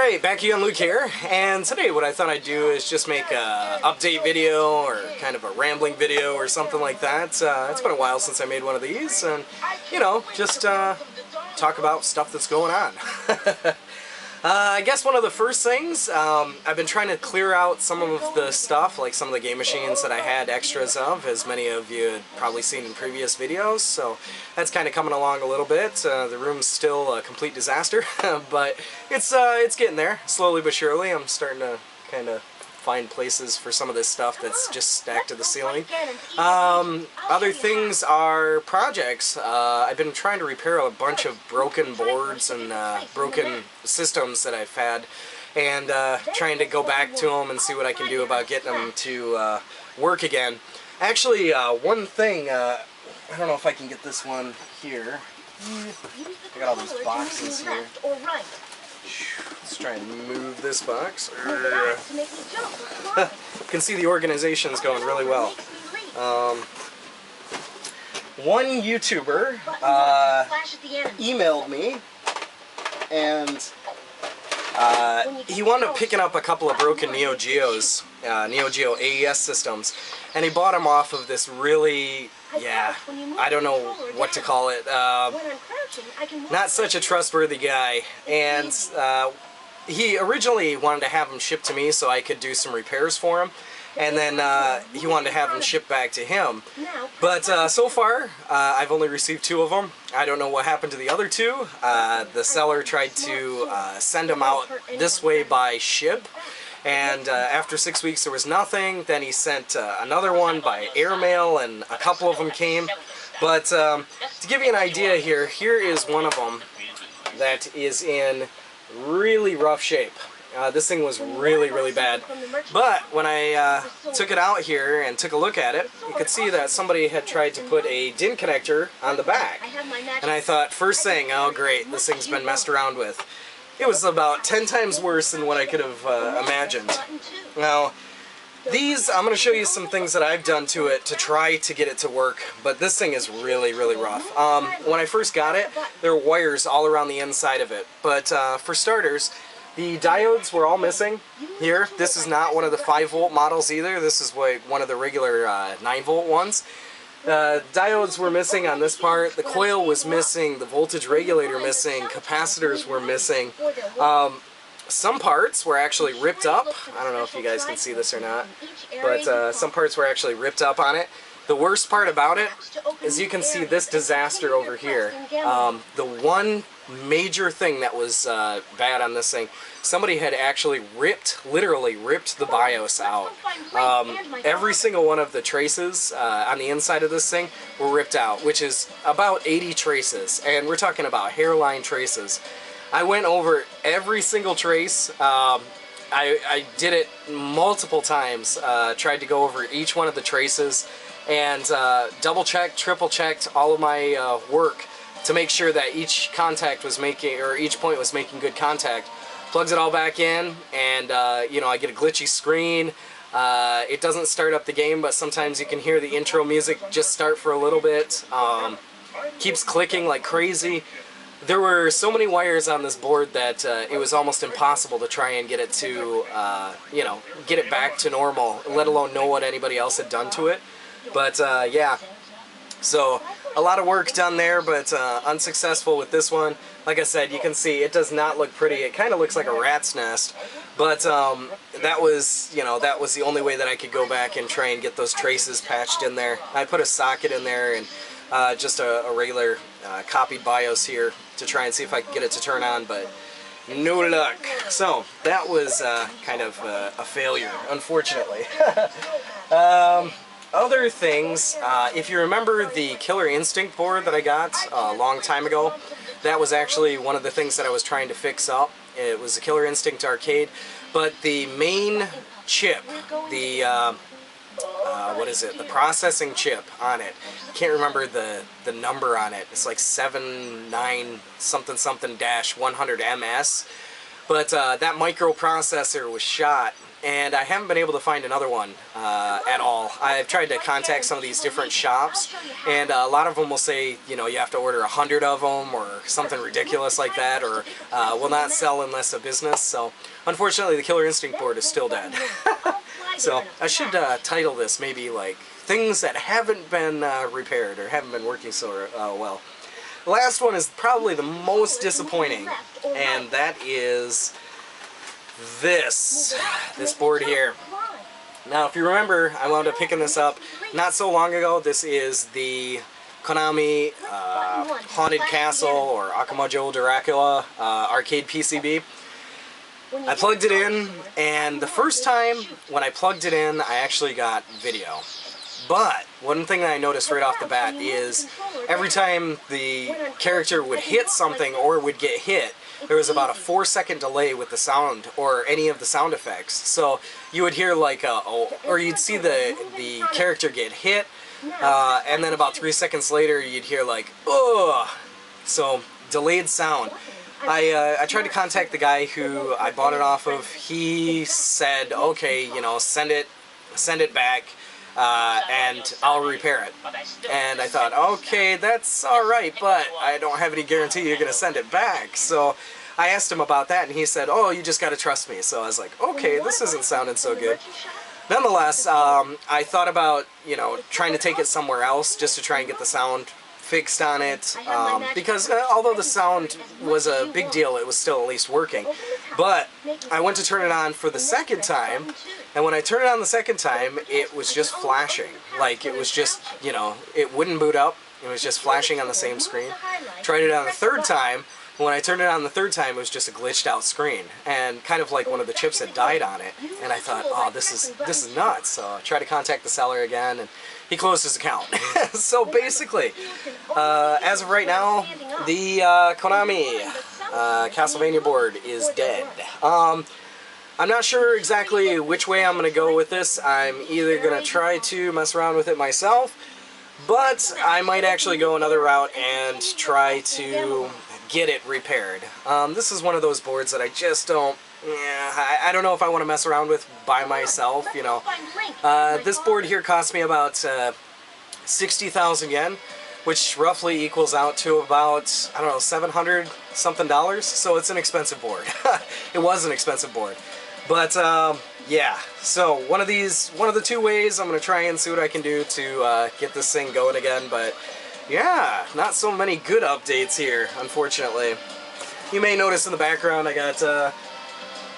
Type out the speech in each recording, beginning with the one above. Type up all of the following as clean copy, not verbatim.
Alright, back again, Luke here, and today what I thought I'd do is just make a update video or kind of a rambling video or something like that. It's been a while since I made one of these, and, you know, just talk about stuff that's going on. I guess one of the first things, I've been trying to clear out some of the stuff, like some of the game machines that I had extras of, as many of you had probably seen in previous videos, so that's kind of coming along a little bit. The room's still a complete disaster, but it's getting there, slowly but surely. I'm starting to kind of find places for some of this stuff that's just stacked to the ceiling. Other things are projects. I've been trying to repair a bunch of broken boards and broken systems that I've had, and trying to go back to them and see what I can do about getting them to work again. Actually, one thing, I don't know if I can get this one here. I got all these boxes here. Let's try and move this box. You can see the organization's going really well. One YouTuber emailed me, and he wound up picking up a couple of broken Neo Geos, Neo Geo AES systems, and he bought them off of this really, I don't know what to call it, not such a trustworthy guy, and he originally wanted to have them shipped to me so I could do some repairs for him, and then he wanted to have them shipped back to him. But so far, I've only received 2 of them. I don't know what happened to the other 2. The seller tried to send them out this way by ship, and after 6 weeks there was nothing. Then he sent another one by airmail, and a couple of them came. But to give you an idea here, here is one of them that is in really rough shape. This thing was really bad. But when I took it out here and took a look at it, you could see that somebody had tried to put a DIN connector on the back. And I thought, first thing, oh great, this thing's been messed around with. It was about 10 times worse than what I could have imagined. Now, these, I'm going to show you some things that I've done to it to try to get it to work, but this thing is really rough. When I first got it, there were wires all around the inside of it, but for starters, the diodes were all missing here. This is not one of the 5-volt models either. This is one of the regular 9-volt ones. The diodes were missing on this part, the coil was missing, the voltage regulator missing, capacitors were missing. Some parts were actually ripped up. I don't know if you guys can see this or not, but some parts were actually ripped up on it. The worst part about it is you can see this disaster over here. The one major thing that was bad on this thing, somebody had actually literally ripped the BIOS out. Every single one of the traces on the inside of this thing were ripped out, which is about 80 traces, and we're talking about hairline traces. I went over every single trace. I did it multiple times, tried to go over each one of the traces, and double-checked, triple-checked all of my work to make sure that each contact was making, or each point was making good contact. Plugs it all back in, and you know, I get a glitchy screen. It doesn't start up the game, but sometimes you can hear the intro music just start for a little bit. Keeps clicking like crazy. There were so many wires on this board that it was almost impossible to try and get it to, you know, get it back to normal, let alone know what anybody else had done to it. But yeah, so a lot of work done there, but unsuccessful with this one. Like I said, you can see it does not look pretty. It kind of looks like a rat's nest. But that was, you know, that was the only way that I could go back and try and get those traces patched in there. I put a socket in there and just a regular copied BIOS here to try and see if I could get it to turn on, but no luck. So that was kind of a failure, unfortunately. Other things, if you remember the Killer Instinct board that I got a long time ago, that was actually one of the things that I was trying to fix up. It was the Killer Instinct Arcade, but the main chip, the what is it? The processing chip on it. Can't remember the number on it. It's like 79 something something dash 100 MS. But that microprocessor was shot and I haven't been able to find another one at all. I've tried to contact some of these different shops, and a lot of them will say, you know, you have to order 100 of them or something ridiculous like that, or will not sell unless a business. So unfortunately the Killer Instinct board is still dead. So I should title this maybe like things that haven't been repaired or haven't been working so well. The last one is probably the most disappointing, and that is this board here. Now, if you remember, I wound up picking this up not so long ago. This is the Konami Haunted Castle or Akamojo Dracula Arcade PCB. I plugged it in, and the first time when I plugged it in, I actually got video. But one thing that I noticed right off the bat is every time the character would hit something or would get hit, there was about a 4-second delay with the sound or any of the sound effects. So you would hear like or you'd see the character get hit, and then about 3 seconds later you'd hear like, ugh. So delayed sound. I tried to contact the guy who I bought it off of. He said, okay, you know, send it back. And I'll repair it. And I thought, okay, that's alright, but I don't have any guarantee you're going to send it back. So I asked him about that, and he said, oh, you just got to trust me. So I was like, okay, this isn't sounding so good. Nonetheless, I thought about, you know, trying to take it somewhere else just to try and get the sound fixed on it, because although the sound was a big deal, it was still at least working. But I went to turn it on for the second time, and when I turned it on the second time, it was just flashing. Like, it was just, you know, it wouldn't boot up. It was just flashing on the same screen. Tried it on the third time. When I turned it on the third time, it was just a glitched out screen, and kind of like one of the chips had died on it. And I thought, oh, this is nuts. So I tried to contact the seller again, and he closed his account. So basically, as of right now, the Konami Castlevania board is dead. I'm not sure exactly which way I'm going to go with this. I'm either going to try to mess around with it myself, but I might actually go another route and try to get it repaired. This is one of those boards that I just don't, I don't know if I want to mess around with by myself, you know. This board here cost me about 60,000 yen, which roughly equals out to about, I don't know, 700 something dollars, so it's an expensive board. It was an expensive board. But, yeah, so one of the two ways, I'm going to try and see what I can do to get this thing going again, but yeah, not so many good updates here, unfortunately. You may notice in the background I got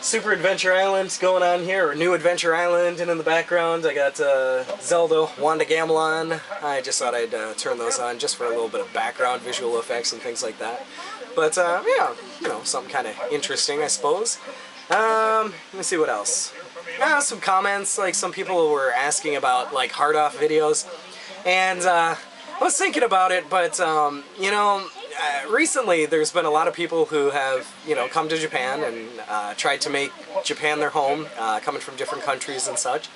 Super Adventure Island going on here, or New Adventure Island, and in the background I got Zelda, Wanda Gamelon. I just thought I'd turn those on just for a little bit of background visual effects and things like that. But yeah, you know, something kind of interesting, I suppose. Let me see what else. Some comments, like some people were asking about like hard-off videos, and I was thinking about it, but you know, recently there's been a lot of people who have, you know, come to Japan and tried to make Japan their home, coming from different countries and such,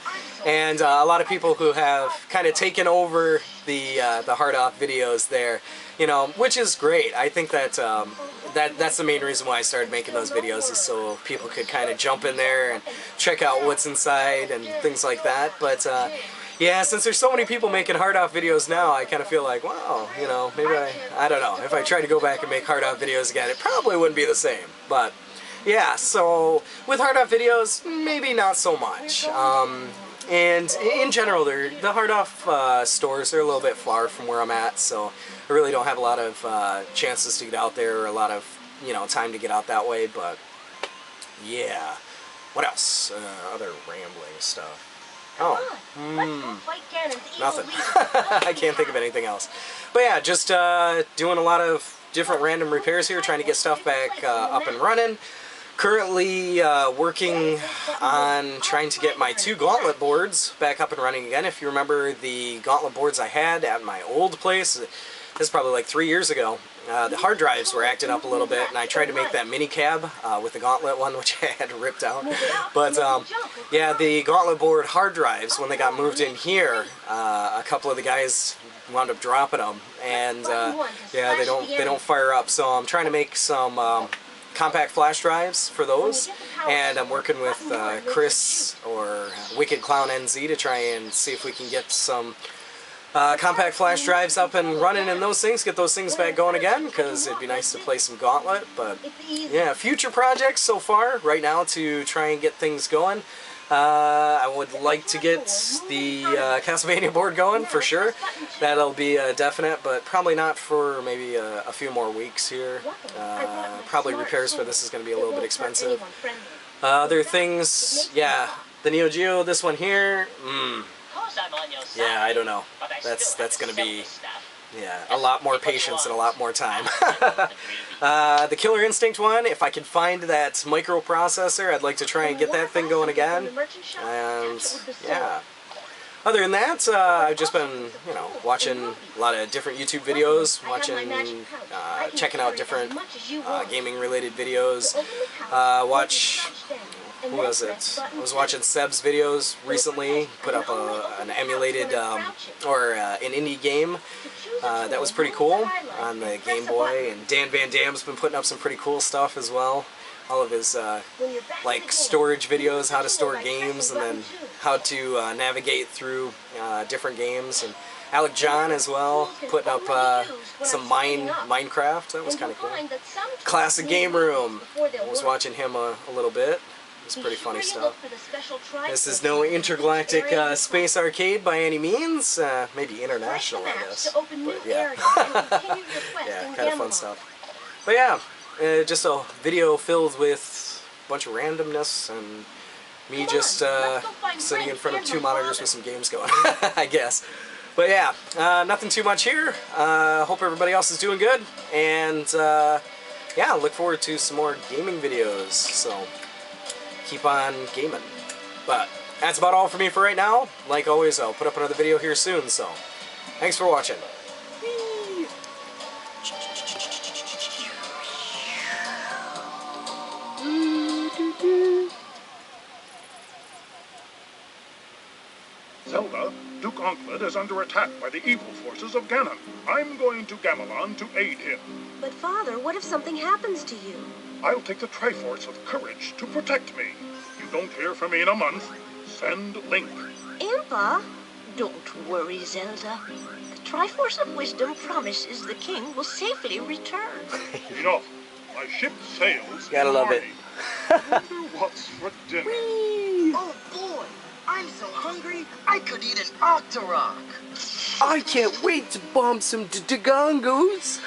and a lot of people who have kind of taken over the hard-off videos there, you know, which is great. I think that that's the main reason why I started making those videos, is so people could kind of jump in there and check out what's inside and things like that. But yeah, since there's so many people making hard-off videos now, I kind of feel like, wow, you know, maybe I don't know, if I tried to go back and make hard-off videos again, it probably wouldn't be the same. But yeah, so with hard-off videos, maybe not so much. And in general, the hard-off stores are a little bit far from where I'm at, so I really don't have a lot of chances to get out there, or a lot of, you know, time to get out that way. But yeah, what else? Other rambling stuff. Oh, nothing. I can't think of anything else. But yeah, just doing a lot of different random repairs here, trying to get stuff back up and running. Currently working on trying to get my 2 Gauntlet boards back up and running again. If you remember the Gauntlet boards I had at my old place, this is probably like 3 years ago, the hard drives were acting up a little bit, and I tried to make that mini cab with the Gauntlet one, which I had ripped out. But yeah, the Gauntlet board hard drives, when they got moved in here, a couple of the guys wound up dropping them, and yeah, they don't fire up. So I'm trying to make some compact flash drives for those, and I'm working with Chris or Wicked Clown NZ to try and see if we can get some compact flash drives up and running in those things, get those things back going again, because it'd be nice to play some Gauntlet. But yeah, future projects so far right now to try and get things going. I would like to get the Castlevania board going for sure. That'll be definite, but probably not for maybe a few more weeks here. Probably repairs for this is going to be a little bit expensive. Other things, yeah, the Neo Geo, this one here, yeah, I don't know. That's going to be, yeah, a lot more patience and a lot more time. The Killer Instinct one, if I can find that microprocessor, I'd like to try and get that thing going again. And yeah. Other than that, I've just been, you know, watching a lot of different YouTube videos, checking out different gaming-related videos. Who was it? I was watching Seb's videos recently, put up an emulated, or an indie game that was pretty cool on the Game Boy, and Dan Van Dam's been putting up some pretty cool stuff as well. All of his, like, storage videos, how to store games, and then how to navigate through different games. And Alec John as well, putting up some Minecraft. That was kind of cool. Classic Game Room. I was watching him a little bit. It's pretty funny stuff. This is no intergalactic space arcade by any means. Maybe international, I guess. But yeah, yeah, kind of fun stuff. But yeah, just a video filled with a bunch of randomness and me just sitting in front of two monitors with some games going, I guess. But yeah, nothing too much here. Hope everybody else is doing good, and yeah, look forward to some more gaming videos. So keep on gaming. But that's about all for me for right now. Like always, I'll put up another video here soon, so thanks for watching. Zelda, Duke Onkled is under attack by the evil forces of Ganon. I'm going to Gamelon to aid him. But Father, what if something happens to you? I'll take the Triforce of Courage to protect me. You don't hear from me in a month, send Link. Impa? Don't worry, Zelda. The Triforce of Wisdom promises the king will safely return. Enough. My ship sails. Gotta love it. Wonder what's for dinner. Oh boy, I'm so hungry I could eat an Octorok. I can't wait to bomb some Dagongos.